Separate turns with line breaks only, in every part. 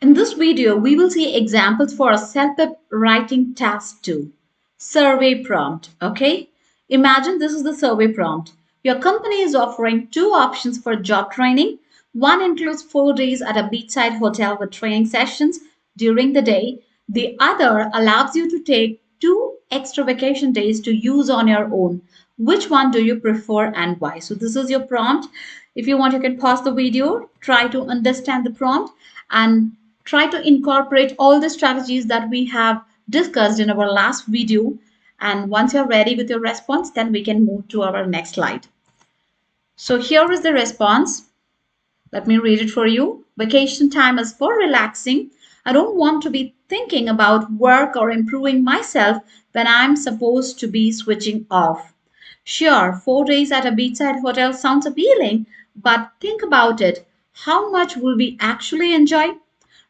In this video, we will see examples for a CELPIP writing task 2, survey prompt. Okay? Imagine this is the survey prompt. Your company is offering two options for job training. One includes 4 days at a beachside hotel with training sessions during the day. The other allows you to take 2 extra vacation days to use on your own. Which one do you prefer and why? So this is your prompt. If you want, you can pause the video, try to understand the prompt, and try to incorporate all the strategies that we have discussed in our last video. And once you're ready with your response, then we can move to our next slide. So here is the response. Let me read it for you. Vacation time is for relaxing. I don't want to be thinking about work or improving myself when I'm supposed to be switching off. Sure, 4 days at a beachside hotel sounds appealing, but think about it. How much will we actually enjoy?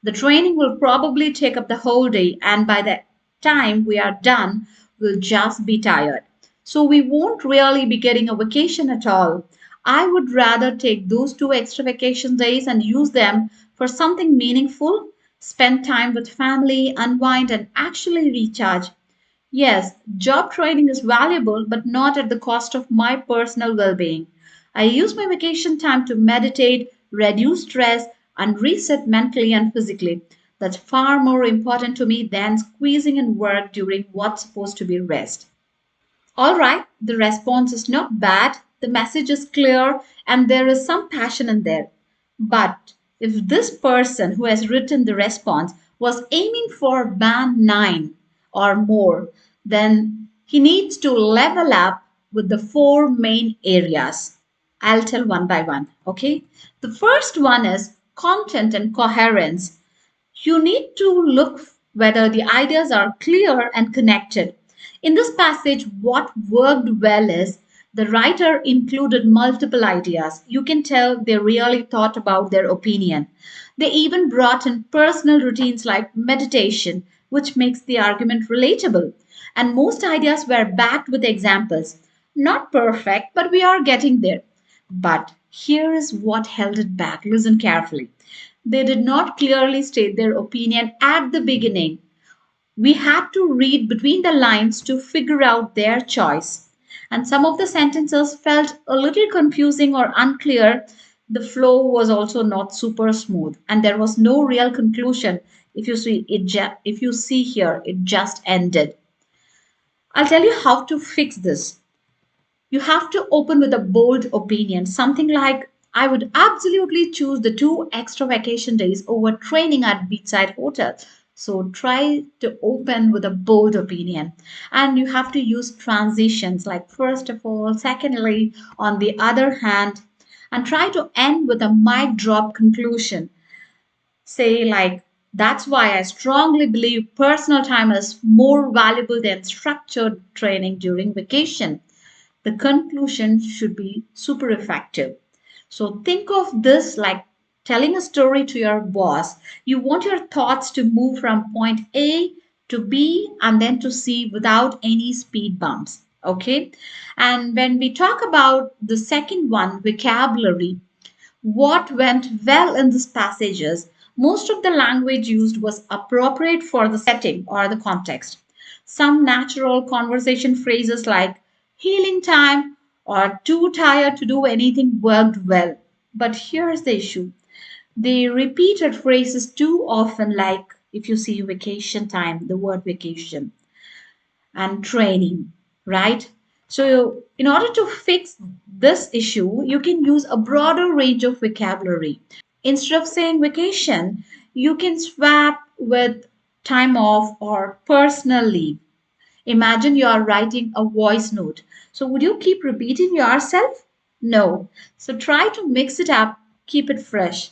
The training will probably take up the whole day, and by the time we are done, we'll just be tired. So we won't really be getting a vacation at all. I would rather take those 2 extra vacation days and use them for something meaningful, spend time with family, unwind, and actually recharge. Yes, job training is valuable, but not at the cost of my personal well being. I use my vacation time to meditate, reduce stress, and reset mentally and physically. That's far more important to me than squeezing in work during what's supposed to be rest. All right, the response is not bad, the message is clear, and there is some passion in there. But if this person who has written the response was aiming for band 9 or more, then he needs to level up with the 4 main areas. I'll tell one by one, okay? The first one is content and coherence. You need to look whether the ideas are clear and connected. In this passage, what worked well is the writer included multiple ideas. You can tell they really thought about their opinion. They even brought in personal routines like meditation, which makes the argument relatable. And most ideas were backed with examples. Not perfect, but we are getting there. But here is what held it back. Listen carefully. They did not clearly state their opinion at the beginning. We had to read between the lines to figure out their choice. And some of the sentences felt a little confusing or unclear. The flow was also not super smooth, and there was no real conclusion. If you see here, it just ended. I'll tell you how to fix this. You have to open with a bold opinion, something like, I would absolutely choose the 2 extra vacation days over training at beachside hotel. So try to open with a bold opinion. And you have to use transitions like first of all, secondly, on the other hand, and try to end with a mic drop conclusion. Say like, that's why I strongly believe personal time is more valuable than structured training during vacation. The conclusion should be super effective. So think of this like telling a story to your boss. You want your thoughts to move from point A to B and then to C without any speed bumps. Okay. And when we talk about the second one, vocabulary, what went well in these passages, most of the language used was appropriate for the setting or the context. Some natural conversation phrases like healing time or too tired to do anything worked well. But here's the issue. They repeated phrases too often, like if you see vacation time, the word vacation, and training, right? So, in order to fix this issue, you can use a broader range of vocabulary. Instead of saying vacation, you can swap with time off or personal leave. Imagine you are writing a voice note. So, would you keep repeating yourself? No. So, try to mix it up, keep it fresh.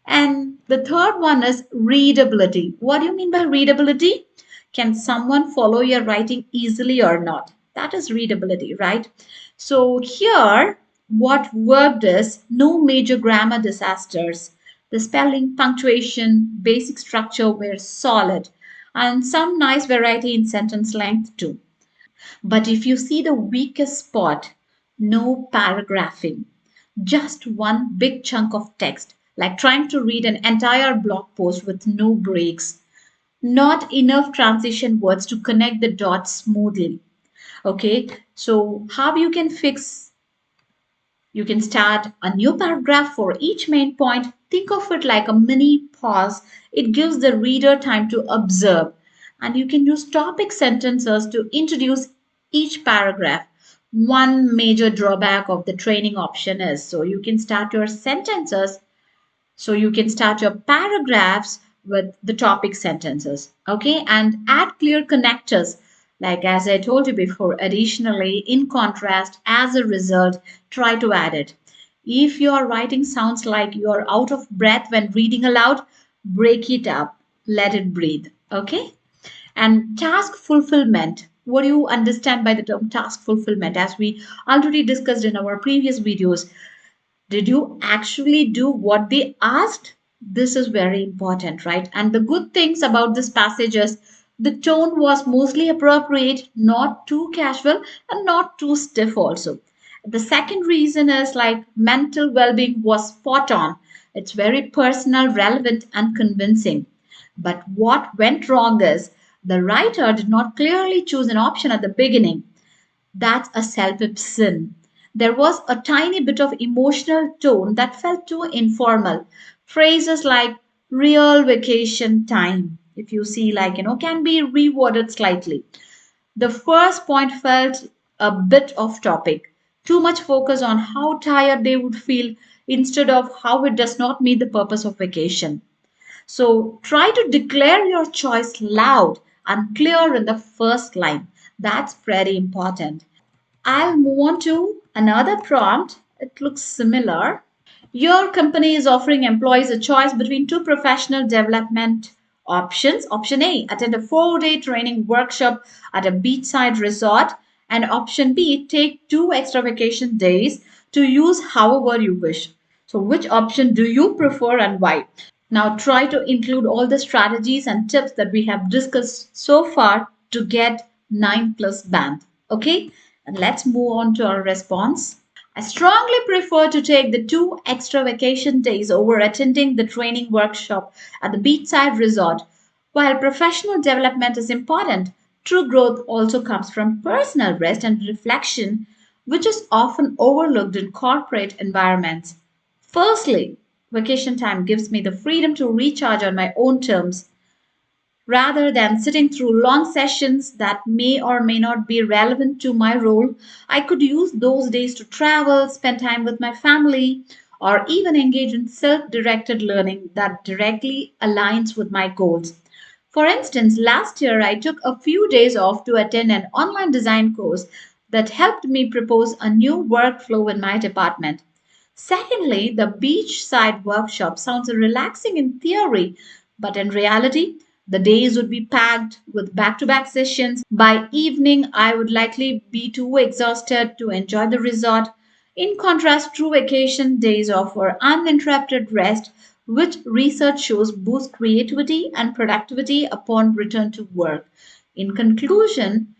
And the third one is readability. What do you mean by readability? Can someone follow your writing easily or not? That is readability, right? So here, what worked is no major grammar disasters. The spelling, punctuation, basic structure were solid, and some nice variety in sentence length too. But if you see the weakest spot, no paragraphing, just one big chunk of text. like trying to read an entire blog post with no breaks, not enough transition words to connect the dots smoothly. Okay, so how you can fix, you can start a new paragraph for each main point. Think of it like a mini pause. It gives the reader time to observe. And you can use topic sentences to introduce each paragraph. One major drawback of the training option is, so you can start your sentences, so you can start your paragraphs with the topic sentences, okay, and add clear connectors. Like as I told you before, additionally, in contrast, as a result, try to add it. If your writing sounds like you're out of breath when reading aloud, break it up, let it breathe, okay? And task fulfillment. What do you understand by the term task fulfillment? As we already discussed in our previous videos, did you actually do what they asked? This is very important, right? And the good things about this passage is the tone was mostly appropriate, not too casual and not too stiff, also. The second reason is like mental well being was spot on. It's very personal, relevant, and convincing. But what went wrong is the writer did not clearly choose an option at the beginning. That's a self sin. There was a tiny bit of emotional tone that felt too informal. Phrases like real vacation time, if you see, like, can be reworded slightly. The first point felt a bit off topic. Too much focus on how tired they would feel instead of how it does not meet the purpose of vacation. So try to declare your choice loud and clear in the first line. That's pretty important. I'll move on to another prompt. It looks similar. Your company is offering employees a choice between two professional development options. Option A, attend a 4-day training workshop at a beachside resort. And option B, take 2 extra vacation days to use however you wish. So, which option do you prefer and why? Now, try to include all the strategies and tips that we have discussed so far to get 9 plus band. Okay, and let's move on to our response. I strongly prefer to take the 2 extra vacation days over attending the training workshop at the beachside resort. While professional development is important, true growth also comes from personal rest and reflection, which is often overlooked in corporate environments. Firstly, vacation time gives me the freedom to recharge on my own terms rather than sitting through long sessions that may or may not be relevant to my role. I could use those days to travel, spend time with my family, or even engage in self directed learning that directly aligns with my goals. For instance, last year I took a few days off to attend an online design course that helped me propose a new workflow in my department. Secondly, the beachside workshop sounds relaxing in theory, but in reality, the days would be packed with back to back sessions. By evening, I would likely be too exhausted to enjoy the resort. In contrast, true vacation days offer uninterrupted rest, which research shows boost creativity and productivity upon return to work. In conclusion,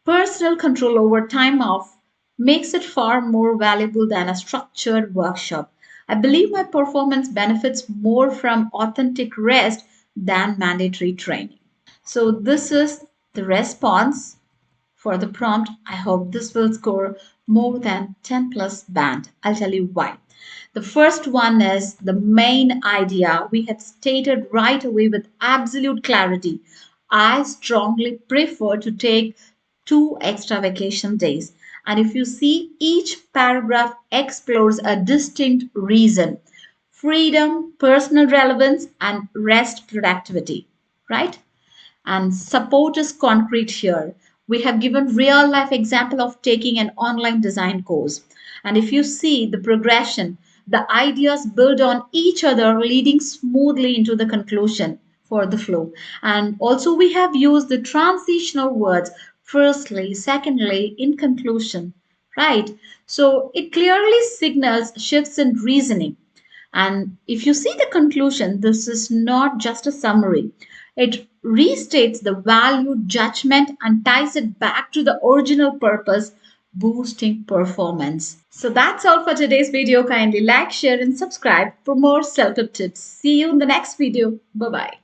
personal control over time off makes it far more valuable than a structured workshop. I believe my performance benefits more from authentic rest than mandatory training. So, this is the response for the prompt. I hope this will score more than 10 plus band. I'll tell you why. The first one is the main idea we have stated right away with absolute clarity. I strongly prefer to take 2 extra vacation days. And if you see, each paragraph explores a distinct reason: freedom, personal relevance, and rest productivity, right? And support is concrete here. We have given real life example of taking an online design course. And if you see the progression, the ideas build on each other, leading smoothly into the conclusion for the flow. And also we have used the transitional words firstly, secondly, in conclusion, right? So it clearly signals shifts in reasoning. And if you see the conclusion, this is not just a summary. It restates the value, judgment, and ties it back to the original purpose, boosting performance. So that's all for today's video. Kindly like, share, and subscribe for more self-help tips. See you in the next video. Bye bye.